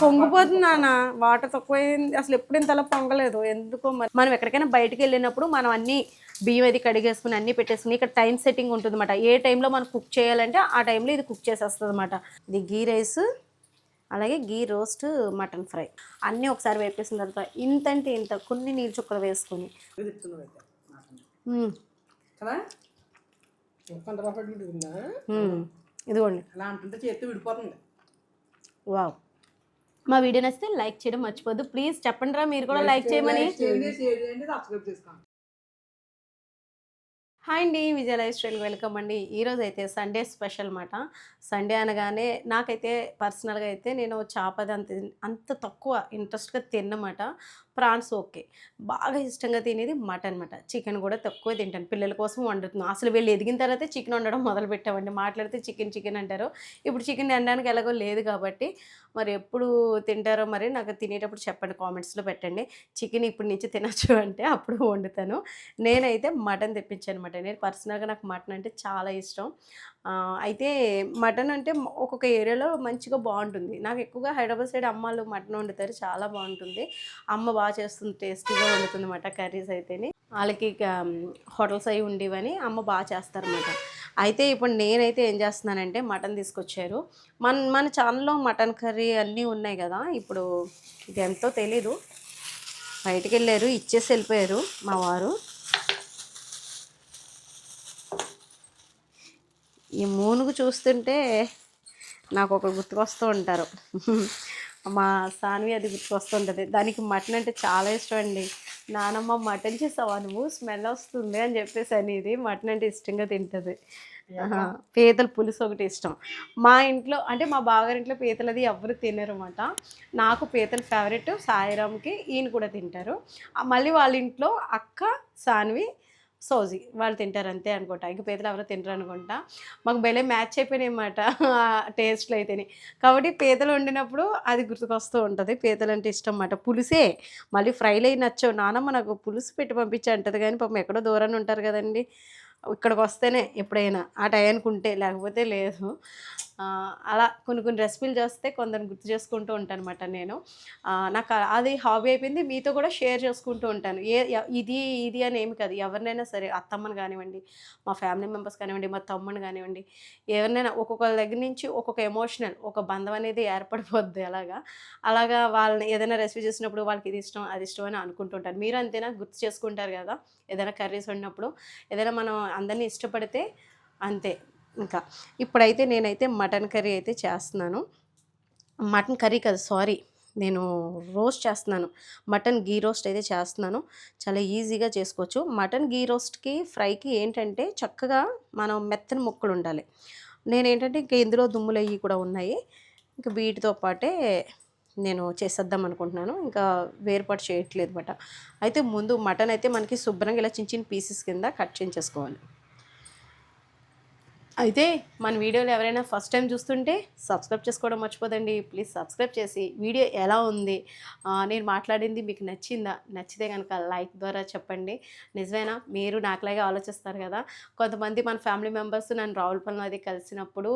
పొంగిపోతుంది నాన్న. వాటర్ తక్కువైంది. అసలు ఎప్పుడు ఇంతలా పొంగలేదు ఎందుకో మరి. మనం ఎక్కడికైనా బయటికి వెళ్ళినప్పుడు మనం అన్నీ బియ్యం అది కడిగేసుకుని అన్నీ పెట్టేసుకుని ఇక్కడ టైం సెట్టింగ్ ఉంటుంది అనమాట. ఏ టైంలో మనం కుక్ చేయాలంటే ఆ టైంలో ఇది కుక్ చేసేస్తుంది అనమాట. ఇది గీ రైస్, అలాగే గీ రోస్ట్, మటన్ ఫ్రై అన్నీ ఒకసారి వేపేసిన తర్వాత ఇంతంటే ఇంత కొన్ని నీళ్ళు చుక్కలు వేసుకొని ఇదిగోండి. వావ్. మా వీడియో నచ్చితే లైక్ చేయడం మర్చిపోద్దు ప్లీజ్. చెప్పండి రా మీరు కూడా లైక్ చేయమని. హాయ్ అండి, విజయ లైఫ్ స్టైల్ వెల్కమ్ అండి. ఈరోజు అయితే సండే స్పెషల్ అన్నమాట. సండే అనగానే నాకైతే పర్సనల్గా అయితే నేను చేపది అంత తక్కువ ఇంట్రెస్ట్గా తిన్నమాట. ప్రాన్స్ ఓకే, బాగా ఇష్టంగా తినేది మటన్ అనమాట. చికెన్ కూడా తక్కువ తింటాను, పిల్లల కోసం వండుతున్నాను. అసలు వీళ్ళు ఎదిగిన తర్వాత చికెన్ వండడం మొదలు పెట్టామండి. మాట్లాడితే చికెన్ చికెన్ అంటారు. ఇప్పుడు చికెన్ తినడానికి ఎలాగో లేదు కాబట్టి మరి ఎప్పుడు తింటారో మరి నాకు తినేటప్పుడు చెప్పండి, కామెంట్స్లో పెట్టండి. చికెన్ ఇప్పటి నుంచి తినచ్చు అంటే అప్పుడు వండుతాను. నేనైతే మటన్ తెప్పించాను అనమాట. నేను పర్సనల్గా నాకు మటన్ అంటే చాలా ఇష్టం. అయితే మటన్ అంటే ఒక్కొక్క ఏరియాలో మంచిగా బాగుంటుంది. నాకు ఎక్కువగా హైదరాబాద్ సైడ్ అమ్మాళ్ళు మటన్ వండుతారు, చాలా బాగుంటుంది. అమ్మ బాగా చేస్తుంది, టేస్టీగా వండుతుంది అన్నమాట. కర్రీస్ అయితేనే వాళ్ళకి హోటల్స్ అవి ఉండేవని అమ్మ బాగా చేస్తారన్నమాట. అయితే ఇప్పుడు నేనైతే ఏం చేస్తున్నానంటే మటన్ తీసుకొచ్చారు. మన ఛానల్లో మటన్ కర్రీ అన్నీ ఉన్నాయి కదా. ఇప్పుడు ఇది ఎంతో తెలీదు, బయటికి వెళ్ళారు, ఇచ్చేసి వెళ్ళిపోయారు మా వారు. ఈ మూనుగు చూస్తుంటే నాకు ఒకరు గుర్తుకొస్తూ ఉంటారు. మా సాన్వి అది గుర్తుకొస్తుంటుంది. దానికి మటన్ అంటే చాలా ఇష్టం అండి. నానమ్మ మటన్ చేసావా నువ్వు, స్మెల్ వస్తుంది అని చెప్పేసి అనేది మటన్ అంటే ఇష్టంగా తింటుంది. పీతల పులుసు ఒకటి ఇష్టం. మా ఇంట్లో అంటే మా బావగారింట్లో పీతలు అది ఎవరు తినరు అన్నమాట. నాకు పీతలు ఫేవరెట్, సాయిరామ్కి ఈయన కూడా తింటారు. మళ్ళీ వాళ్ళ ఇంట్లో అక్క, సాన్వి, సోజీ వాళ్ళు తింటారు అంతే అనుకుంటా. ఇంక పీతలు ఎవరో తింటారు అనుకుంటా. మాకు భలే మ్యాచ్ అయిపోయినాయి అన్నమాట టేస్ట్లు అయితేనే. కాబట్టి పీతలు వండినప్పుడు అది గుర్తుకొస్తూ ఉంటుంది. పీతలు అంటే ఇష్టం అన్నమాట. పులుసే మళ్ళీ ఫ్రైలు అయి నచ్చవు. నానమ్మ నాకు పులుసు పెట్టి పంపించి అంటది, కానీ పాపం ఎక్కడో దూరాన్ని ఉంటారు కదండి. ఇక్కడికి వస్తేనే ఎప్పుడైనా ఆ టయానికి ఉంటే, లేకపోతే లేదు. అలా కొన్ని కొన్ని రెసిపీలు చేస్తే కొందరిని గుర్తు చేసుకుంటూ ఉంటాను అనమాట నేను. నాకు అది హాబీ అయిపోయింది. మీతో కూడా షేర్ చేసుకుంటూ ఉంటాను. ఇది ఇది అని ఏమి కాదు, ఎవరినైనా సరే, అత్తమ్మని కానివ్వండి, మా ఫ్యామిలీ మెంబర్స్ కానివ్వండి, మా తమ్ముని కానివ్వండి, ఎవరినైనా ఒక్కొక్కరి దగ్గర నుంచి ఒక్కొక్క ఎమోషనల్ ఒక బంధం అనేది ఏర్పడిపోద్ది. అలాగా వాళ్ళని ఏదైనా రెసిపీ చేసినప్పుడు వాళ్ళకి ఇది ఇష్టం అది ఇష్టం అని అనుకుంటుంటాను. మీరు అంతేనా, గుర్తు చేసుకుంటారు కదా ఏదైనా కర్రీస్ వండినప్పుడు. ఏదైనా మనం అందరినీ ఇష్టపడితే అంతే. ఇంకా ఇప్పుడైతే నేనైతే మటన్ కర్రీ అయితే చేస్తున్నాను. మటన్ కర్రీ కాదు, సారీ, నేను రోస్ట్ చేస్తున్నాను. మటన్ గీ రోస్ట్ అయితే చేస్తున్నాను. చాలా ఈజీగా చేసుకోవచ్చు. మటన్ గీ రోస్ట్కి ఫ్రైకి ఏంటంటే చక్కగా మనం మెత్తని ముక్కలు ఉండాలి. నేనేంటంటే ఇంకా ఇందులో దుమ్ములు అవి కూడా ఉన్నాయి. ఇంకా వీటితో పాటే నేను చేసేద్దాం అనుకుంటున్నాను. ఇంకా వేరుపాటు చేయట్లేదు అనమాట. అయితే ముందు మటన్ అయితే మనకి శుభ్రంగా ఇలా చిన్న చిన్న పీసెస్ కింద కట్ చేసేసుకోవాలి. అయితే మన వీడియోలు ఎవరైనా ఫస్ట్ టైం చూస్తుంటే సబ్స్క్రైబ్ చేసుకోవడం మర్చిపోదండి. ప్లీజ్ సబ్స్క్రైబ్ చేసి వీడియో ఎలా ఉంది, నేను మాట్లాడింది మీకు నచ్చిందా, నచ్చితే కనుక లైక్ ద్వారా చెప్పండి. నిజమేనా, మీరు నాకులాగే ఆలోచిస్తారు కదా. కొంతమంది మన ఫ్యామిలీ మెంబర్స్ నన్ను రావులపల్లి అది కలిసినప్పుడు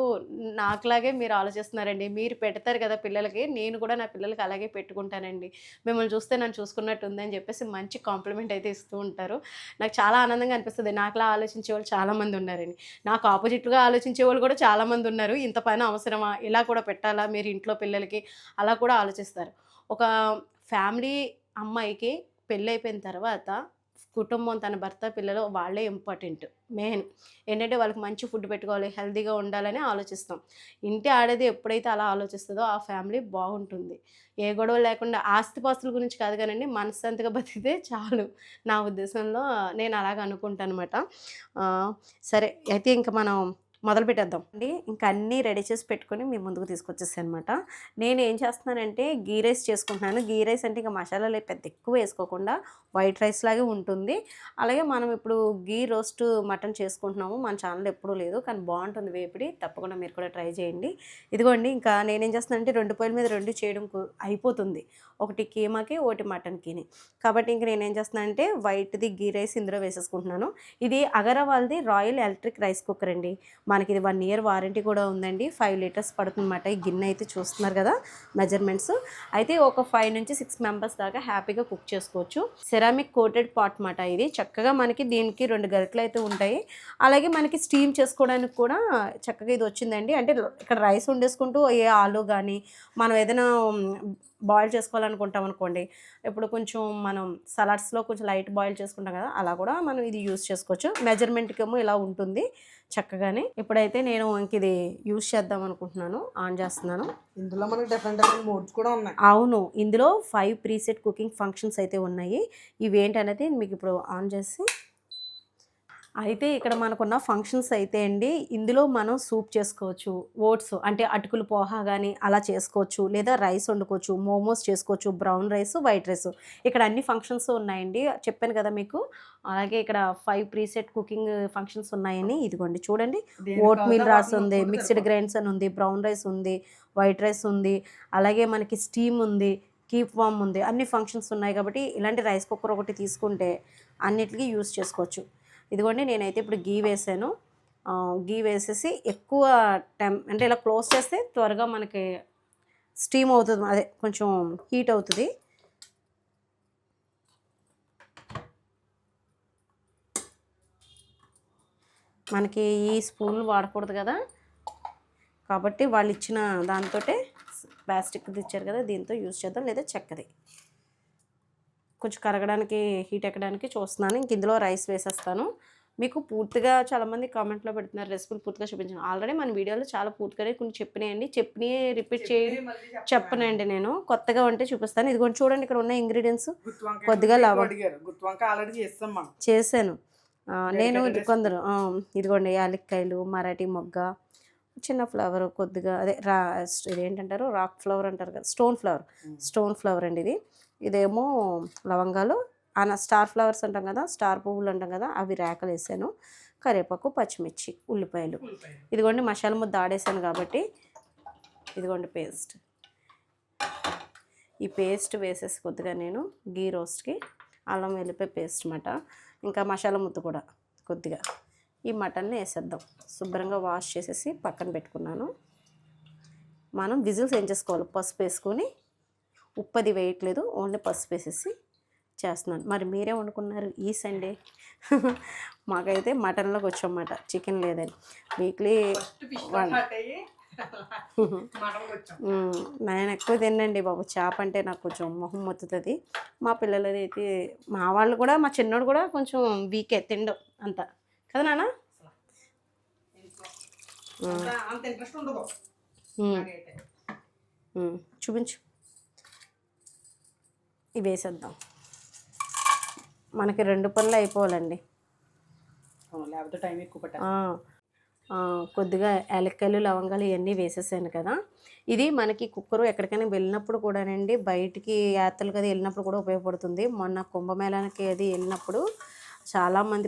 నాకులాగే మీరు ఆలోచిస్తున్నారండి. మీరు పెడతారు కదా పిల్లలకి, నేను కూడా నా పిల్లలకి అలాగే పెట్టుకుంటానండి. మిమ్మల్ని చూస్తే నన్ను చూసుకున్నట్టు ఉందని చెప్పేసి మంచి కాంప్లిమెంట్ అయితే ఇస్తూ ఉంటారు. నాకు చాలా ఆనందంగా అనిపిస్తుంది. నాకులా ఆలోచించే వాళ్ళు చాలామంది ఉన్నారండి. నాకు ఆపోజిట్గా ఆలోచించే వాళ్ళు కూడా చాలామంది ఉన్నారు. ఇంత పైన అవసరమా, ఇలా కూడా పెట్టాలా మీరు ఇంట్లో పిల్లలకి, అలా కూడా ఆలోచిస్తారు. ఒక ఫ్యామిలీ అమ్మాయికి పెళ్ళైపోయిన తర్వాత కుటుంబం, తన భర్త, పిల్లలు వాళ్ళే ఇంపార్టెంట్. మెయిన్ ఏంటంటే వాళ్ళకి మంచి ఫుడ్ పెట్టుకోవాలి, హెల్తీగా ఉండాలని ఆలోచిస్తాం. ఇంటి ఆడది ఎప్పుడైతే అలా ఆలోచిస్తుందో ఆ ఫ్యామిలీ బాగుంటుంది. ఏ గొడవ లేకుండా, ఆస్తిపాస్తుల గురించి కాదు కానండి, మనశ్శాంతిగా బతికితే చాలు. నా ఉద్దేశంలో నేను అలాగ అనుకుంటాను అనమాట. సరే అయితే ఇంకా మనం మొదలు పెట్టేద్దాం అండి. ఇంకా అన్నీ రెడీ చేసి పెట్టుకొని మీ ముందుకు తీసుకొచ్చేసాను అనమాట. నేను ఏం చేస్తున్నానంటే గీ రైస్ చేసుకుంటున్నాను. గీ రైస్ అంటే ఇంకా మసాలాలు పెద్ద ఎక్కువ వేసుకోకుండా వైట్ రైస్ లాగే ఉంటుంది. అలాగే మనం ఇప్పుడు గీ రోస్ట్ మటన్ చేసుకుంటున్నాము. మన ఛానల్ ఎప్పుడూ లేదు, కానీ బాగుంటుంది వేపిడి. తప్పకుండా మీరు కూడా ట్రై చేయండి. ఇదిగోండి, ఇంకా నేనేం చేస్తున్నానంటే 2 పొయ్యిల మీద 2 చేయడం అయిపోతుంది. ఒకటి కీమాకి, ఒకటి మటన్కి. కాబట్టి ఇంక నేనేం చేస్తున్నానంటే వైట్ది గీ రైస్ ఇందులో వేసేసుకుంటున్నాను. ఇది అగరవాల్ది రాయల్ ఎలక్ట్రిక్ రైస్ కుక్కర్ అండి. మనకి ఇది 1 ఇయర్ వారంటీ కూడా ఉందండి. 5 లీటర్స్ పడుతుందన్నమాట ఈ గిన్నె అయితే. చూస్తున్నారు కదా మెజర్మెంట్స్. అయితే ఒక 5 నుంచి 6 మెంబర్స్ దాకా హ్యాపీగా కుక్ చేసుకోవచ్చు. సెరామిక్ కోటెడ్ పాట్ మాట ఇది. చక్కగా మనకి దీనికి 2 గరిటెలు అయితే ఉంటాయి. అలాగే మనకి స్టీమ్ చేసుకోవడానికి కూడా చక్కగా ఇది వచ్చిందండి. అంటే ఇక్కడ రైస్ వండేసుకుంటూ ఏ ఆలు కానీ మనం ఏదైనా బాయిల్ చేసుకోవాలనుకుంటాం అనుకోండి, ఇప్పుడు కొంచెం మనం సలాడ్స్లో కొంచెం లైట్ బాయిల్ చేసుకుంటాం కదా, అలా కూడా మనం ఇది యూస్ చేసుకోవచ్చు. మెజర్మెంట్కి ఏమో ఇలా ఉంటుంది చక్కగానే. ఇప్పుడైతే నేను ఇంక ఇది యూస్ చేద్దాం అనుకుంటున్నాను. ఆన్ చేస్తున్నాను. ఇందులో మనకి డిఫరెంట్ మోడ్స్ కూడా ఉన్నాయి. అవును, ఇందులో 5 ప్రీసెట్ కుకింగ్ ఫంక్షన్స్ అయితే ఉన్నాయి. ఇవి ఏంటనేది మీకు ఇప్పుడు ఆన్ చేసి, అయితే ఇక్కడ మనకున్న ఫంక్షన్స్ అయితే అండి, ఇందులో మనం సూప్ చేసుకోవచ్చు, ఓట్స్ అంటే అటుకులు పోహా కానీ అలా చేసుకోవచ్చు, లేదా రైస్ వండుకోవచ్చు, మోమోస్ చేసుకోవచ్చు, బ్రౌన్ రైస్, వైట్ రైస్. ఇక్కడ అన్ని ఫంక్షన్స్ ఉన్నాయండి, చెప్పాను కదా మీకు. అలాగే ఇక్కడ 5 ప్రీసెట్ కుకింగ్ ఫంక్షన్స్ ఉన్నాయని. ఇదిగోండి చూడండి, ఓట్ మీల్ రాసి ఉంది, మిక్స్డ్ గ్రైన్స్ అని ఉంది, బ్రౌన్ రైస్ ఉంది, వైట్ రైస్ ఉంది, అలాగే మనకి స్టీమ్ ఉంది, కీప్ వామ్ ఉంది. అన్ని ఫంక్షన్స్ ఉన్నాయి కాబట్టి ఇలాంటి రైస్ కుక్కర్ ఒకటి తీసుకుంటే అన్నిటికీ యూస్ చేసుకోవచ్చు. ఇదిగోండి నేనైతే ఇప్పుడు గీ వేసాను. గీ వేసేసి ఎక్కువ టైం అంటే ఇలా క్లోజ్ చేస్తే త్వరగా మనకి స్టీమ్ అవుతుంది, అదే కొంచెం హీట్ అవుతుంది. మనకి ఈ స్పూన్లు వాడకూడదు కదా, కాబట్టి వాళ్ళు ఇచ్చిన దాంతో ప్లాస్టిక్ది ఇచ్చారు కదా, దీంతో యూజ్ చేద్దాం, లేదా చెక్కది. కొంచెం కరగడానికి, హీట్ ఎక్కడానికి చూస్తున్నాను. ఇంక ఇందులో రైస్ వేసేస్తాను. మీకు పూర్తిగా చాలామంది కామెంట్లో పెడుతున్నారు రెసిపీలు పూర్తిగా చూపించాను. ఆల్రెడీ మన వీడియోలో చాలా పూర్తిగానే కొన్ని చెప్పినాయండి. చెప్పినవి రిపీట్ చెప్పనండి, నేను కొత్తగా ఉంటే చూపిస్తాను. ఇదిగోండి చూడండి, ఇక్కడ ఉన్న ఇంగ్రీడియంట్స్ కొద్దిగా చేశాను నేను. కొందరు ఇదిగోండి యాలక్కాయలు, మరాఠీ మొగ్గ, చిన్న ఫ్లవర్ కొద్దిగా, అదే ఇదేంటంటారు, రాక్ ఫ్లవర్ అంటారు కదా, స్టోన్ ఫ్లవర్ అండి ఇది. ఇదేమో లవంగాలు, స్టార్ ఫ్లవర్స్ అంటాం కదా, స్టార్ పువ్వులు అంటాం కదా, అవి రేకలు వేసాను. కరివేపాకు, పచ్చిమిర్చి, ఉల్లిపాయలు. ఇదిగోండి మసాలా ముద్ద ఆడేసాను కాబట్టి ఇదిగోండి పేస్ట్. ఈ పేస్ట్ వేసేసి కొద్దిగా నేను గీ రోస్ట్కి అల్లం వెల్లిపాయ పేస్ట్ అన్నమాట. ఇంకా మసాలా ముద్ద కూడా కొద్దిగా ఈ మటన్ని వేసేద్దాం. శుభ్రంగా వాష్ చేసేసి పక్కన పెట్టుకున్నాను. మనం విజిల్స్ ఏం చేసుకోవాలి, పసుపు వేసుకొని, ఉప్పు అది వేయట్లేదు, ఓన్లీ పసుపు వేసేసి చేస్తున్నాను. మరి మీరే వండుకున్నారు ఈ సండే? మాకైతే మటన్లోకి వచ్చామన్నమాట, చికెన్ లేదని. వీక్లీ నేను ఎక్కువ తినండి బాబు, చేప అంటే నాకు కొంచెం మొహం మొత్తుతుంది. మా పిల్లలది అయితే, మా వాళ్ళు కూడా, మా చిన్నోడు కూడా కొంచెం వీకే తిండు అంత కదా నాన్న. చూపించు. ఇవి వేసేద్దాం, మనకి 2 పనులు అయిపోవాలండి, లేకపోతే టైం ఎక్కువ పట్టాలి. కొద్దిగా యాలక్కాయలు, లవంగాలు ఇవన్నీ వేసేసాను కదా. ఇది మనకి కుక్కరు ఎక్కడికైనా వెళ్ళినప్పుడు కూడానండి, బయటికి యాత్రలకు అది వెళ్ళినప్పుడు కూడా ఉపయోగపడుతుంది. మొన్న కుంభమేళానికి అది వెళ్ళినప్పుడు చాలామంది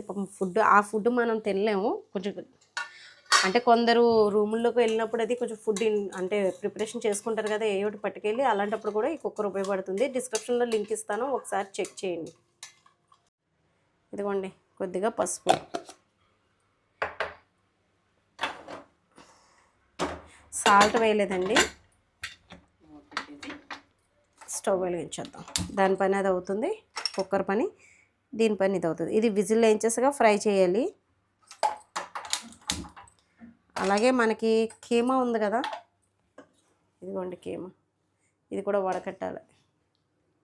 ఆ ఫుడ్ మనం తినలేము. కొంచెం అంటే కొందరు రూముల్లోకి వెళ్ళినప్పుడు అది కొంచెం ఫుడ్ అంటే ప్రిపరేషన్ చేసుకుంటారు కదా, ఏ ఒకటి పట్టుకెళ్ళి, అలాంటప్పుడు కూడా ఈ కుక్కర్ ఉపయోగపడుతుంది. డిస్క్రిప్షన్లో లింక్ ఇస్తాను, ఒకసారి చెక్ చేయండి. ఇదిగోండి కొద్దిగా పసుపు, సాల్ట్ వేయలేదండి. స్టవ్ వెలిగించేద్దాం, దాని పని అది అవుతుంది, కుక్కర్ పని, దీని పని ఇది అవుతుంది. ఇది విజిల్ వేయించేసిగా ఫ్రై చేయాలి. అలాగే మనకి కీమా ఉంది కదా, ఇదిగోండి కీమా, ఇది కూడా వడకట్టాలి.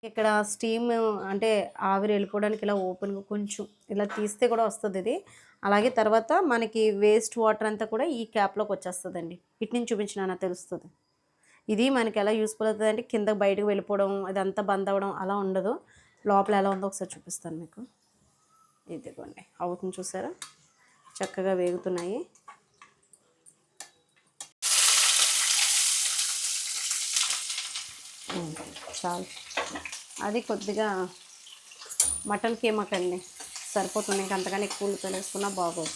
ఇక్కడ స్టీమ్ అంటే ఆవిరి వెళ్ళిపోవడానికి ఇలా ఓపెన్గా కొంచెం ఇలా తీస్తే కూడా వస్తుంది ఇది. అలాగే తర్వాత మనకి వేస్ట్ వాటర్ అంతా కూడా ఈ క్యాప్లోకి వచ్చేస్తుందండి. ఇటు నుంచి చూపించినా తెలుస్తుంది. ఇది మనకి ఎలా యూస్ఫుల్ అవుతుంది అంటే, కింద బయటకు వెళ్ళిపోవడం, అదంతా బంద్ అవ్వడం అలా ఉండదు. లోపల ఎలా ఉందో ఒకసారి చూపిస్తాను మీకు. ఇదిగోండి అవుతుంది, చూసారా, చక్కగా వేగుతున్నాయి. చాలు, అది కొద్దిగా మటన్ కీమాకండి సరిపోతుంది, ఇంకా అంతగానే ఎక్కువ ఉల్లిపాయలు వేసుకున్నా బాగోదు.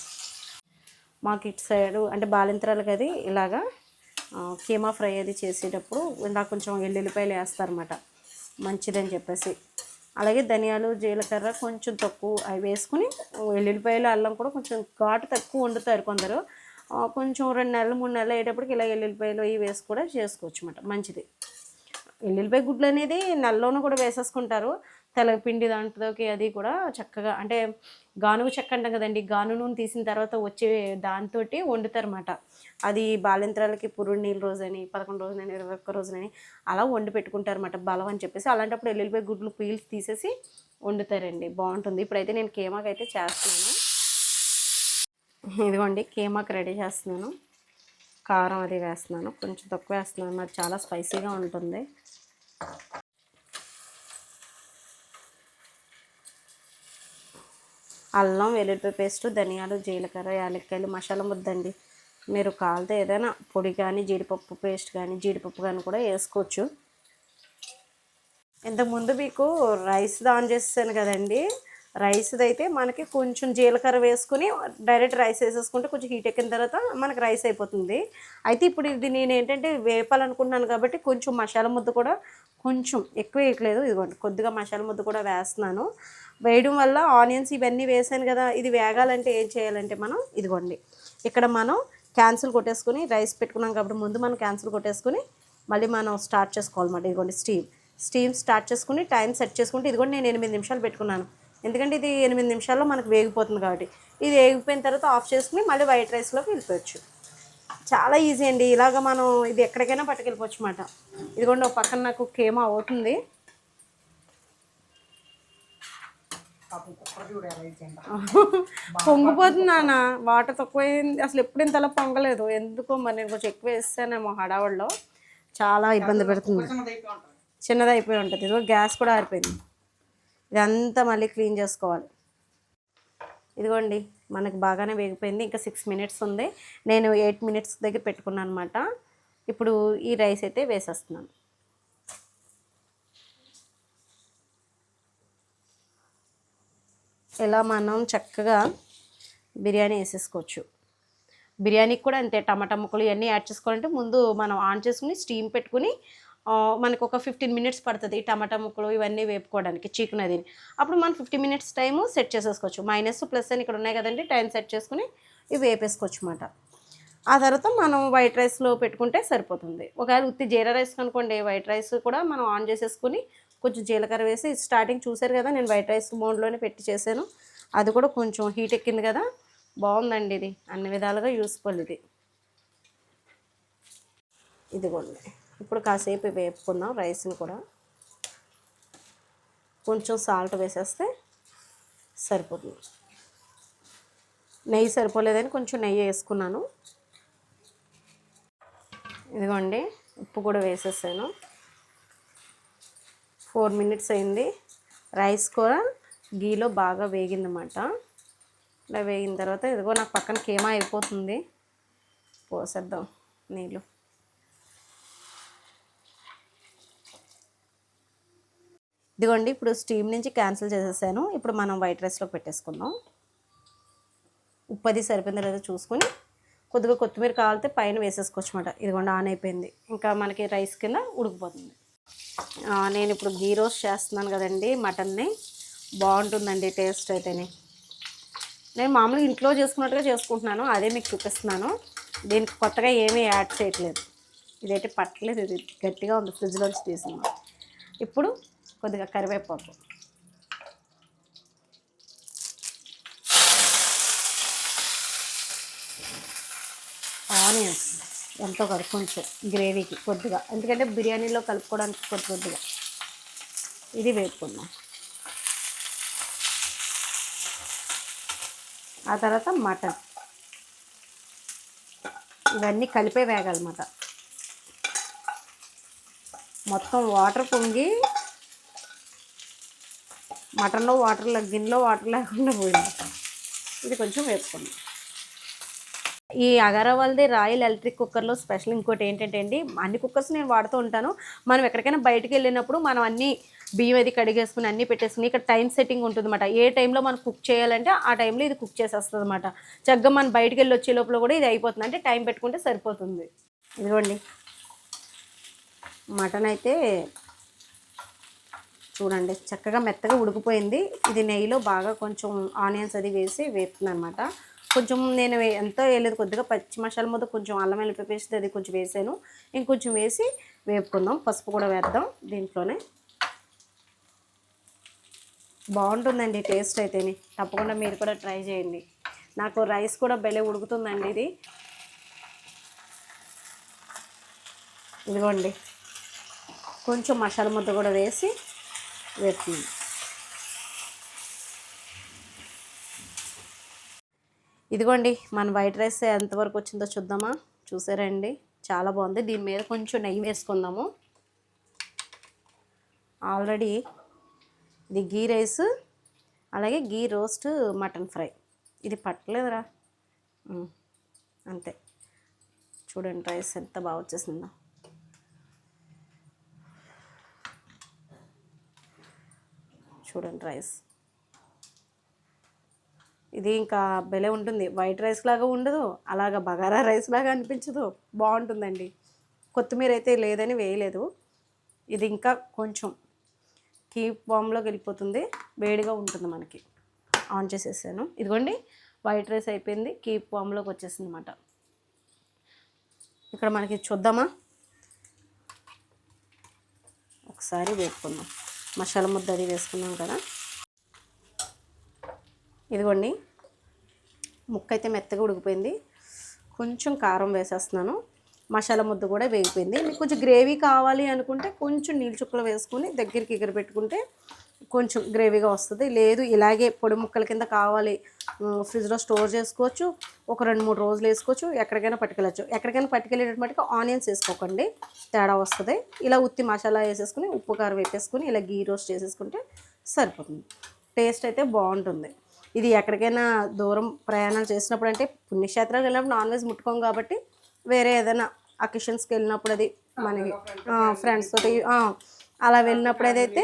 మాకు ఇటు సైడు అంటే బాలింతరాలకు అది ఇలాగా కీమా ఫ్రై అది చేసేటప్పుడు ఇలా కొంచెం ఎల్లుల్లిపాయలు వేస్తారన్నమాట, మంచిదని చెప్పేసి. అలాగే ధనియాలు, జీలకర్ర కొంచెం తక్కువ అవి వేసుకుని, ఎల్లుల్లిపాయలు, అల్లం కూడా కొంచెం ఘాటు తక్కువ వండుతారు కొందరు. కొంచెం 2 నెలలు 3 నెలలు అయ్యేటప్పటికి ఇలా ఎల్లుల్లిపాయలు ఇవి వేసి కూడా చేసుకోవచ్చు అన్నమాట. మంచిది. ఎల్లుల్లిపాయ గుడ్లు అనేది నెలలోనూ కూడా వేసేసుకుంటారు. తెలగపిండి దాంట్లోకి అది కూడా చక్కగా అంటే గానుగ చెక్క అంటాం కదండి, గాను నూనె తీసిన తర్వాత వచ్చే దాంతోటి వండుతారన్నమాట. అది బాలింత్రాలకి పురుడు నీళ్ళ రోజని 11 రోజులని 21 రోజులని అలా వండి పెట్టుకుంటారన్నమాట, బలం అని చెప్పేసి. అలాంటప్పుడు ఎల్లుల్లిపాయ గుడ్లు పీల్స్ తీసేసి వండుతారండి, బాగుంటుంది. ఇప్పుడైతే నేను కీమాకి అయితే చేస్తున్నాను. ఇదిగోండి కీమాకి రెడీ చేస్తున్నాను. కారం అది వేస్తున్నాను, కొంచెం తక్కువ వేస్తున్నాను, మరి చాలా స్పైసీగా ఉంటుంది. అల్లం వెల్లుల్లిపాయ పేస్టు, ధనియాలు, జీలకర్ర, యాలక్కాయలు, మసాలా ముద్దండి. మీరు కావాలితే ఏదైనా పొడి కానీ జీడిపప్పు పేస్ట్ కానీ జీడిపప్పు కానీ కూడా వేసుకోవచ్చు. ఇంతకుముందు మీకు రైస్ ఆన్ చేసాను కదండి, రైస్ది అయితే మనకి కొంచెం జీలకర్ర వేసుకుని డైరెక్ట్ రైస్ వేసేసుకుంటే కొంచెం హీట్ ఎక్కిన తర్వాత మనకి రైస్ అయిపోతుంది. అయితే ఇప్పుడు ఇది నేను ఏంటంటే వేపాలనుకుంటున్నాను కాబట్టి కొంచెం మసాలా ముద్ద కూడా కొంచెం ఎక్కువ వేయట్లేదు, ఇదిగోండి కొద్దిగా మసాలా ముద్ద కూడా వేస్తున్నాను. వేయడం వల్ల ఆనియన్స్ ఇవన్నీ వేసాను కదా, ఇది వేగాలంటే ఏం చేయాలంటే మనం ఇదిగోండి ఇక్కడ మనం క్యాన్సిల్ కొట్టేసుకుని రైస్ పెట్టుకున్నాం కాబట్టి ముందు మనం క్యాన్సిల్ కొట్టేసుకుని మళ్ళీ మనం స్టార్ట్ చేసుకోవాలన్నమాట. ఇదిగోండి స్టీమ్ స్టార్ట్ చేసుకుని టైం సెట్ చేసుకుంటే ఇదిగోండి నేను 8 నిమిషాలు పెట్టుకున్నాను, ఎందుకంటే ఇది 8 నిమిషాల్లో మనకు వేగిపోతుంది కాబట్టి. ఇది వేగిపోయిన తర్వాత ఆఫ్ చేసుకుని మళ్ళీ వైట్ రైస్లోకి వెళ్ళిపోవచ్చు. చాలా ఈజీ అండి, ఇలాగ మనం ఇది ఎక్కడికైనా పట్టుకెళ్ళిపోవచ్చు అన్నమాట. ఇదిగోండి ఒక పక్కన నాకు కీమా అవుతుంది. పొంగిపోతుంది నాన్న, వాటర్ తక్కువైంది, అసలు ఎప్పుడు ఇంతలా పొంగలేదు ఎందుకో మరి. నేను కొంచెం ఎక్కువ వేస్తానేమో హడావుడిలో, చాలా ఇబ్బంది పెడుతుంది. చిన్నది అయిపోయి ఉంటుంది. ఇదిగో గ్యాస్ కూడా ఆరిపోయింది, ఇదంతా మళ్ళీ క్లీన్ చేసుకోవాలి. ఇదిగోండి మనకు బాగానే వేగిపోయింది. ఇంకా 6 మినిట్స్ ఉంది, నేను 8 మినిట్స్ దగ్గర పెట్టుకున్నాను అనమాట. ఇప్పుడు ఈ రైస్ అయితే వేసేస్తున్నాను. ఇలా మనం చక్కగా బిర్యానీ వేసేసుకోవచ్చు. బిర్యానీకి కూడా అంతే, టమాటా ముక్కలు ఇవన్నీ యాడ్ చేసుకోవాలంటే ముందు మనం ఆన్ చేసుకుని స్టీమ్ పెట్టుకుని మనకు ఒక 15 మినిట్స్ పడుతుంది టమాటా ముక్కలు ఇవన్నీ వేపుకోవడానికి, చికెన్ అది. అప్పుడు మనం 50 మినిట్స్ టైము సెట్ చేసేసుకోవచ్చు. మైనస్ ప్లస్ అని ఇక్కడ ఉన్నాయి కదండి, టైం సెట్ చేసుకుని ఇవి వేపేసుకోవచ్చు అన్నమాట. ఆ తర్వాత మనం వైట్ రైస్లో పెట్టుకుంటే సరిపోతుంది. ఒకవేళ ఉత్తి జీరా రైస్ అనుకోండి, వైట్ రైస్ కూడా మనం ఆన్ చేసేసుకుని కొంచెం జీలకర్ర వేసి, స్టార్టింగ్ చూసారు కదా నేను వైట్ రైస్ మోడ్లోనే పెట్టి చేశాను, అది కూడా కొంచెం హీట్ ఎక్కింది కదా, బాగుందండి. ఇది అన్ని విధాలుగా యూస్ఫుల్. ఇదిగోండి ఇప్పుడు కాసేపు వేపుకుందాం రైస్ని కూడా. కొంచెం సాల్ట్ వేసేస్తే సరిపోతుంది. నెయ్యి సరిపోలేదని కొంచెం నెయ్యి వేసుకున్నాను. ఇదిగోండి ఉప్పు కూడా వేసేసాను. 4 మినిట్స్ అయింది. రైస్ కూడా గీలో బాగా వేగిందన్నమాట. ఇలా వేగిన తర్వాత ఇదిగో నాకు పక్కన కీమా అయిపోతుంది, పోసేద్దాం నీళ్ళు. ఇదిగోండి ఇప్పుడు స్టీమ్ నుంచి క్యాన్సిల్ చేసేసాను. ఇప్పుడు మనం వైట్ రైస్లో పెట్టేసుకుందాం. ఉప్పు అది సరిపోయిందో లేదో చూసుకొని కొద్దిగా కొత్తిమీర కావాలితే పైన వేసేసుకోవచ్చు అన్నమాట. ఇదిగోండి ఆన్ అయిపోయింది, ఇంకా మనకి రైస్ కింద ఉడికిపోతుంది. నేను ఇప్పుడు గీ రోస్ట్ చేస్తున్నాను కదండి మటన్ని, బాగుంటుందండి టేస్ట్ అయితేనే. నేను మామూలుగా ఇంట్లో చేసుకున్నట్టుగా చేసుకుంటున్నాను, అదే మీకు చూపిస్తున్నాను. దీనికి కొత్తగా ఏమీ యాడ్ చేయట్లేదు. ఇదైతే పట్టలేదు, ఇది గట్టిగా ఉంది, ఫ్రిడ్జ్లోంచి తీసుకున్నాను. ఇప్పుడు కొద్దిగా కరివేపాకు, ఆనియన్స్ ఎంతో కొంచెం గ్రేవీకి కొద్దిగా, ఎందుకంటే బిర్యానీలో కలుపుకోవడానికి కొద్దిగా ఇది వేపుకుందాం. ఆ తర్వాత మటన్, ఇవన్నీ కలిపే వేగాలన్నమాట. మొత్తం వాటర్ పొంగి మటన్లో వాటర్ గిన్నెలో వాటర్ లేకుండా పోయింది. ఇది కొంచెం వేపుకుందాం. ఈ అగారా వాళ్ళది రాయల్ ఎలక్ట్రిక్ కుక్కర్లో స్పెషల్ ఇంకోటి ఏంటంటే అండి, అన్ని కుక్కర్స్ నేను వాడుతూ ఉంటాను. మనం ఎక్కడికైనా బయటికి వెళ్ళినప్పుడు మనం అన్నీ బియ్యం అది కడిగేసుకుని అన్నీ పెట్టేసుకుని ఇక్కడ టైం సెట్టింగ్ ఉంటుంది అన్నమాట. ఏ టైంలో మనం కుక్ చేయాలంటే ఆ టైంలో ఇది కుక్ చేసేస్తుంది అన్నమాట. చక్కగా మనం బయటికి వెళ్ళి వచ్చే లోపల కూడా ఇది అయిపోతుంది, అంటే టైం పెట్టుకుంటే సరిపోతుంది. ఇదిగోండి మటన్ అయితే చూడండి చక్కగా మెత్తగా ఉడికిపోయింది. ఇది నెయ్యిలో బాగా కొంచెం ఆనియన్స్ అది వేసి వేపుతుంది అనమాట. కొంచెం నేను ఎంతో వేయలేదు, కొద్దిగా పచ్చి మసాలా ముద్ద, కొంచెం అల్లం వెల్లుల్లి పేస్ట్ అది కొంచెం వేసాను. ఇంకొంచెం వేసి వేపుకుందాం. పసుపు కూడా వేద్దాం దీంట్లోనే. బాగుంటుందండి టేస్ట్ అయితేనే. తప్పకుండా మీరు కూడా ట్రై చేయండి. నాకు రైస్ కూడా భలే ఉడుకుతుందండి ఇది. ఇదిగోండి కొంచెం మసాలా ముద్ద కూడా వేసి వేపుతుంది. ఇదిగోండి మన వైట్ రైస్ ఎంతవరకు వచ్చిందో చూద్దామా. చూసారండి, చాలా బాగుంది. దీని మీద కొంచెం నెయ్యి వేసుకుందాము. ఆల్రెడీ ఇది గీ రైస్, అలాగే గీ రోస్ట్ మటన్ ఫ్రై. ఇది పట్టలేదురా, అంతే. చూడండి రైస్ ఎంత బాగా వచ్చేసిందో. చూడండి రైస్ ఇది ఇంకా భలే ఉంటుంది. వైట్ రైస్ లాగా ఉండదు, అలాగా బగారా రైస్ లాగా అనిపించదు. బాగుంటుందండి. కొత్తిమీర అయితే లేదని వేయలేదు. ఇది ఇంకా కొంచెం కీప్ వామ్లోకి వెళ్ళిపోతుంది, వేడిగా ఉంటుంది మనకి. ఆన్ చేసేసాను. ఇదిగోండి వైట్ రైస్ అయిపోయింది, కీప్ వామ్లోకి వచ్చేసింది అన్నమాట. ఇక్కడ మనకి చూద్దామా, ఒకసారి వేపుకుందాం. మసాలా ముద్ద అది వేసుకున్నాం కదా. ఇదిగోండి ముక్క అయితే మెత్తగా ఉడికిపోయింది. కొంచెం కారం వేసేస్తున్నాను. మసాలా ముద్ద కూడా వేగిపోయింది. మీకు కొంచెం గ్రేవీ కావాలి అనుకుంటే కొంచెం నీళ్ళు చుక్కలు వేసుకుని దగ్గరికి ఎగర పెట్టుకుంటే కొంచెం గ్రేవీగా వస్తుంది. లేదు ఇలాగే పొడి ముక్కల కింద కావాలి, ఫ్రిడ్జ్లో స్టోర్ చేసుకోవచ్చు. ఒక 2-3 రోజులు వేసుకోవచ్చు. ఎక్కడికైనా పట్టుకెళ్ళచ్చు. ఎక్కడికైనా పట్టుకెళ్ళేటట్టుగా ఆనియన్స్ వేసుకోకండి, తేడా వస్తుంది. ఇలా ఉత్తి మసాలా వేసేసుకుని ఉప్పు కారం వేపేసుకుని ఇలా గీ రోస్ట్ చేసేసుకుంటే సరిపోతుంది. టేస్ట్ అయితే బాగుంటుంది. ఇది ఎక్కడికైనా దూరం ప్రయాణాలు చేసినప్పుడు, అంటే పుణ్యక్షేత్రాలకు వెళ్ళినప్పుడు నాన్ వెజ్ ముట్టుకోం కాబట్టి వేరే ఏదైనా అకేషన్స్కి వెళ్ళినప్పుడు, అది మనకి ఫ్రెండ్స్ తోటి అలా వెళ్ళినప్పుడు ఏదైతే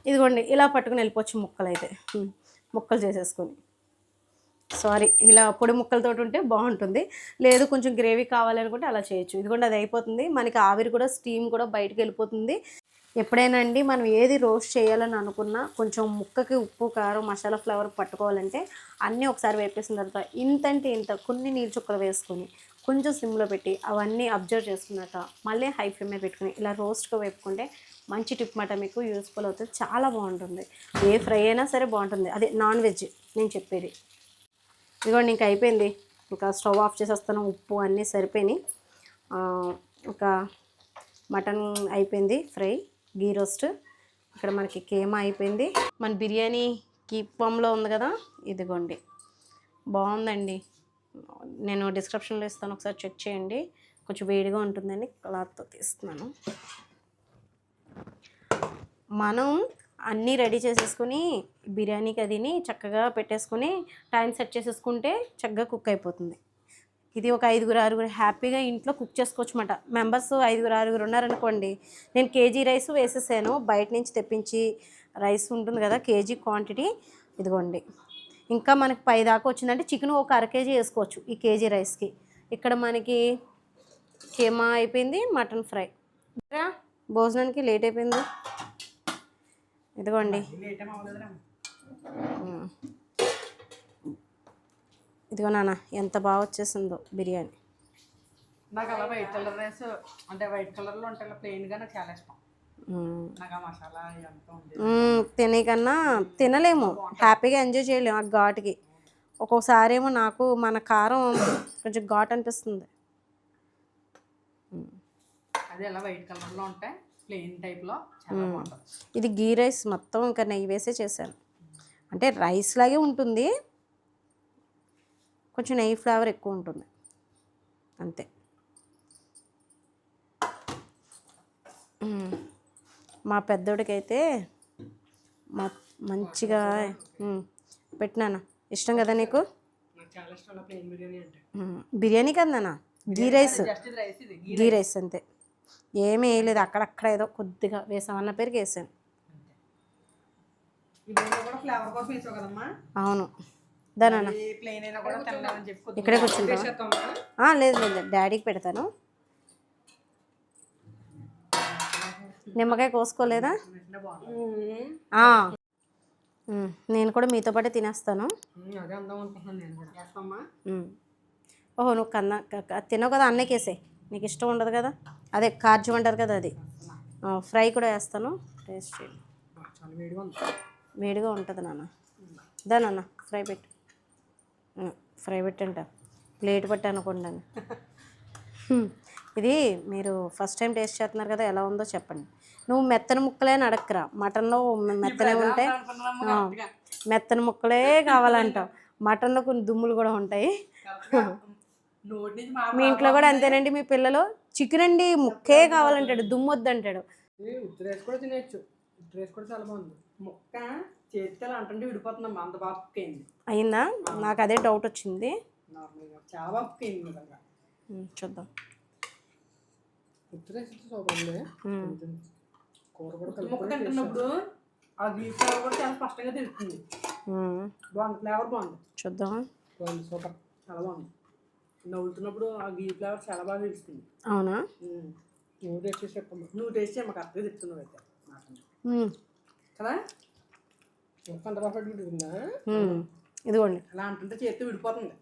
ఇదిగోండి ఇలా పట్టుకుని వెళ్ళిపోవచ్చు. ముక్కలు అయితే ముక్కలు చేసేసుకొని, సారీ ఇలా పొడి ముక్కలతో ఉంటే బాగుంటుంది. లేదు కొంచెం గ్రేవీ కావాలనుకుంటే అలా చేయొచ్చు. ఇదిగోండి అది అయిపోతుంది. మనకి ఆవిరి కూడా స్టీమ్ కూడా బయటకు వెళ్ళిపోతుంది. ఎప్పుడైనా అండి మనం ఏది రోస్ట్ చేయాలని అనుకున్నా కొంచెం ముక్కకి ఉప్పు కారం మసాలా ఫ్లేవర్ పట్టుకోవాలంటే అన్నీ ఒకసారి వేపేసిన తర్వాత ఇంతంటే ఇంత కొన్ని నీళ్ళు చుక్కలు వేసుకొని కొంచెం సిమ్లో పెట్టి అవన్నీ అబ్జర్వ్ చేసుకున్నాక మళ్ళీ హై ఫ్లేమ్ మీద పెట్టుకుని ఇలా రోస్ట్గా వేపుకుంటే మంచి టిప్ మాట, మీకు యూస్ఫుల్ అవుతుంది. చాలా బాగుంటుంది. ఏ ఫ్రై అయినా సరే బాగుంటుంది. అదే నాన్ వెజ్ నేను చెప్పేది. ఇదిగోండి ఇంకా అయిపోయింది. ఇంకా స్టవ్ ఆఫ్ చేసేస్తాను. ఉప్పు అన్నీ సరిపోయినాయి. ఇంకా మటన్ అయిపోయింది ఫ్రై, గీ రోస్ట్. ఇక్కడ మనకి కేమా అయిపోయింది. మన బిర్యానీ కీపంలో ఉంది కదా, ఇదిగోండి బాగుందండి. నేను డిస్క్రిప్షన్లో ఇస్తాను, ఒకసారి చెక్ చేయండి. కొంచెం వేడిగా ఉంటుందని క్లాత్తో తీస్తున్నాను. మనం అన్నీ రెడీ చేసేసుకుని బిర్యానీకి అదిని చక్కగా పెట్టేసుకుని టైం సెట్ చేసేసుకుంటే చక్కగా కుక్ అయిపోతుంది. ఇది ఒక 5-6 హ్యాపీగా ఇంట్లో కుక్ చేసుకోవచ్చు అన్నమాట. మెంబర్స్ 5-6 ఉన్నారనుకోండి. నేను కేజీ రైస్ వేసేసాను, బయట నుంచి తెప్పించి రైస్ ఉంటుంది కదా కేజీ క్వాంటిటీ. ఇదిగోండి ఇంకా మనకి 10 దాకా వచ్చిందంటే చికెన్ ఒక 1/2 కేజీ వేసుకోవచ్చు ఈ కేజీ రైస్కి. ఇక్కడ మనకి కేమా అయిపోయింది, మటన్ ఫ్రై. భోజనానికి లేట్ అయిపోయింది. ఇదిగోండి ఇదిగో నాన్న ఎంత బాగా వచ్చేసిందో బిర్యానీ. నాకు అలా వైట్ కలర్ రైస్ అంటే వైట్ కలర్లో ఉంటే ప్లెయిన్గా నాకు చాలా ఇష్టం. నాకు ఆ మసాలా ఇదంతా ఉంది తినేకన్నా తినలేము, హ్యాపీగా ఎంజాయ్ చేయలేము ఆ ఘాటుకి. ఒక్కొక్కసారి ఏమో నాకు మన కారం కొంచెం ఘాట్ అనిపిస్తుంది. అదే అలా వైట్ కలర్లో ఉంటే ప్లెయిన్ టైప్లో చాలా బాగుంటుంది. ఇది గీ రైస్ మొత్తం ఇంకా నెయ్యి వేసే చేశాను. అంటే రైస్ లాగే ఉంటుంది, కొంచెం నెయ్యి ఫ్లేవర్ ఎక్కువ ఉంటుంది అంతే. మా పెద్దోడికైతే మంచిగా పెట్టినానా, ఇష్టం కదా నీకు? చాలా ఇష్టం ప్లెయిన్ బిర్యానీ అంటే. బిర్యానీ కదా నాన్న, గీ రైస్. గీ రైస్ అంతే, ఏమీ వేయలేదు. అక్కడక్కడ ఏదో కొద్దిగా వేసామన్న పేరుకి వేసాను. అవును దానా ఇక్కడే కూర్చుంటా. లేదు లేదు డాడీకి పెడతాను. నిమ్మకాయ కోసుకోలేదా? నేను కూడా మీతో పాటే తినేస్తాను. అదే అందాం అనుకుంటున్నాను నేను కూడా. చేస్తామా? ఓహో, నువ్వు తినవు కదా, అన్నకేసే. నీకు ఇష్టం ఉండదు కదా, అదే కార్జం అంటారు కదా అది. ఫ్రై కూడా వేస్తాను, టేస్ట్ చేయండి. చాలా వేడిగా ఉంది. వేడిగా ఉంటుంది నాన్న. దానన్న ఫ్రై పెట్టు. ఫ్రై పెట్టంట, ప్లేట్ పట్టి అనుకోండి. ఇది మీరు ఫస్ట్ టైం టేస్ట్ చేస్తున్నారు కదా, ఎలా ఉందో చెప్పండి. నువ్వు మెత్తని ముక్కలే అని అడక్కరా, మటన్లో మెత్తనే ఉంటాయి, మెత్తని ముక్కలే కావాలంటావు. మటన్లో కొన్ని దుమ్ములు కూడా ఉంటాయి. మీ ఇంట్లో కూడా అంతేనండి, మీ పిల్లలు చికెన్ అండి ముక్కే కావాలంటాడు, దుమ్ము వద్దంటాడు. ఉత్తరేసి కూడా తినేయచ్చు, ఉత్తరేసి కూడా చాలా బాగుంది. ముక్క చేతికి అంటే విడిపోతుందమ్మా, అంత బాగా కుక్ అయింది. అయిందా? నాకు అదే డౌట్ వచ్చింది. నార్మల్గా చాలా బాగా కుక్ అయింది నిజంగా. చూద్దాం. ఉత్తరేసి బాగుంది. కూర కూడా ముక్క తింటున్నప్పుడు ఆ గీ ఫ్లేవర్ కూడా చాలా స్పష్టంగా తెలుస్తుంది. బాగుంది, ఫ్లేవర్ బాగుంది. చూద్దాం. బాగుంది, సూపర్, చాలా బాగుంది. నవ్వుతున్నప్పుడు ఆ గీ ఫ్లేవర్ చాలా బాగా తెలుస్తుంది. అవునా? నువ్వు టేస్ట్ చేసి చెప్పమ్మా. నువ్వు టేస్ట్ చేయమ్మా, కరెక్ట్గా చెప్తున్నావు అయితే కదా. అంత పర్ఫెక్ట్ విడిపోతుందా? ఇదిగోండి, అలా అంటుంటే చేతితో విడిపోతుంది.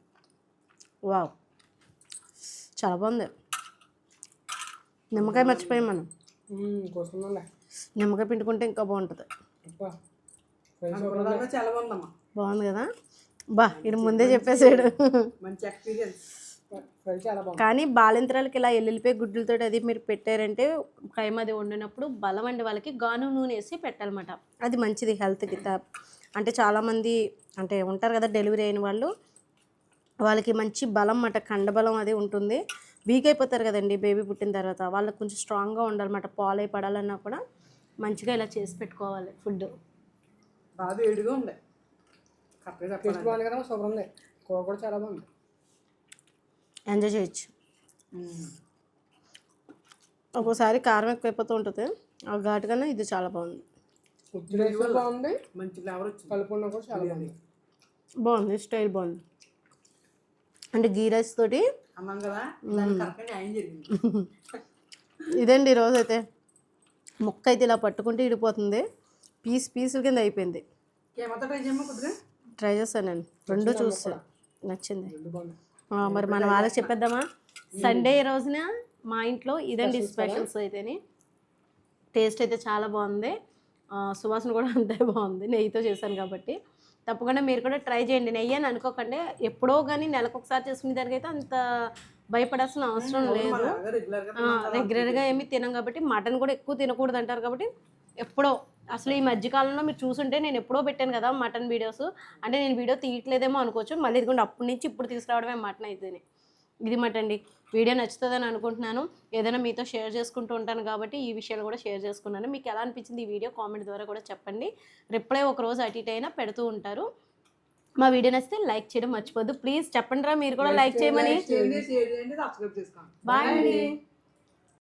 వావ్, చాలా బాగుంది. నిమ్మకాయ మర్చిపోయాం మనం, కోసుకున్నాంలే. నిమ్మకాయ పిండుకుంటే ఇంకా బాగుంటుంది. చాలా బాగుందమ్మా. బాగుంది కదా. బా, ఇది ముందే చెప్పేసాడు. మంచి ఎక్స్పీరియన్స్. చాలా బాగుంది. కానీ బాలింతరాలకి ఇలా ఎల్లుల్లిపాయ గుడ్లతో అది మీరు పెట్టారంటే కైమ అది వండినప్పుడు బలం అండి, వాళ్ళకి గాను నూనె వేసి పెట్టాలన్నమాట. అది మంచిది హెల్త్కి. అంటే చాలామంది అంటే ఉంటారు కదా డెలివరీ అయిన వాళ్ళు, వాళ్ళకి మంచి బలం అన్నమాట, కండబలం అది ఉంటుంది. వీక్ అయిపోతారు కదండి బేబీ పుట్టిన తర్వాత, వాళ్ళకి కొంచెం స్ట్రాంగ్గా ఉండాలన్నమాట. పాలై పడాలన్నా కూడా మంచిగా ఇలా చేసి పెట్టుకోవాలి ఫుడ్. బాగా వేడిగా ఉంది, కరెక్ట్గా బాగుంది కదా, సూపర్ ఉంది. కూర కూడా చాలా బాగుంది, ఎంజాయ్ చేయొచ్చు. ఒక్కోసారి కారం ఎక్కువైపోతూ ఉంటుంది, ఆ ఘాటు కన్నా ఇది చాలా బాగుంది. బాగుంది, మంచి ఫ్లేవర్ వచ్చింది. కలుపుకున్నా కూడా చాలా బాగుంది. బాగుంది, స్టైల్ బాగుంది. అంటే గీ రైస్ తోటి అన్నాం కదా, జరిగింది. ఇదండి ఈరోజు అయితే. ముక్క అయితే ఇలా పట్టుకుంటే ఇడిపోతుంది, పీసుల కింద అయిపోయింది. ట్రై చేస్తాను నేను, రెండు చూసి నచ్చింది. మరి మన వాళ్ళకి చెప్పేద్దామా? సండే రోజున మా ఇంట్లో ఇదండి స్పెషల్స్ అయితేని. టేస్ట్ అయితే చాలా బాగుంది, సువాసన కూడా అంతే బాగుంది, నెయ్యితో చేశాను కాబట్టి. తప్పకుండా మీరు కూడా ట్రై చేయండి. నెయ్యి అని అనుకోకండి, ఎప్పుడో కానీ నెలకు ఒకసారి చేసుకునే దానికి అయితే అంత భయపడాల్సిన అవసరం లేదు. రెగ్యులర్గా ఏమీ తినం కాబట్టి, మటన్ కూడా ఎక్కువ తినకూడదు అంటారు కాబట్టి ఎప్పుడో. అసలు ఈ మధ్యకాలంలో మీరు చూసుంటే నేను ఎప్పుడో పెట్టాను కదా మటన్ వీడియోస్, అంటే నేను వీడియో తీయట్లేదేమో అనుకోవచ్చు. మళ్ళీ ఇదిగోండి అప్పటి నుంచి ఇప్పుడు తీసుకురావడమే మటన్ అయితేనే. ఇది మటండి. వీడియో నచ్చుతుందని అనుకుంటున్నాను. ఏదైనా మీతో షేర్ చేసుకుంటూ ఉంటాను కాబట్టి ఈ విషయాలు కూడా షేర్ చేసుకున్నాను. మీకు ఎలా అనిపించింది ఈ వీడియో కామెంట్ ద్వారా కూడా చెప్పండి. రిప్లై ఒకరోజు అటు ఇటు అయినా పెడుతూ ఉంటారు. మా వీడియో నచ్చితే లైక్ చేయడం మర్చిపోద్దు. ప్లీజ్ చెప్పండి రా మీరు కూడా లైక్ చేయమని. బాయ్ అండి.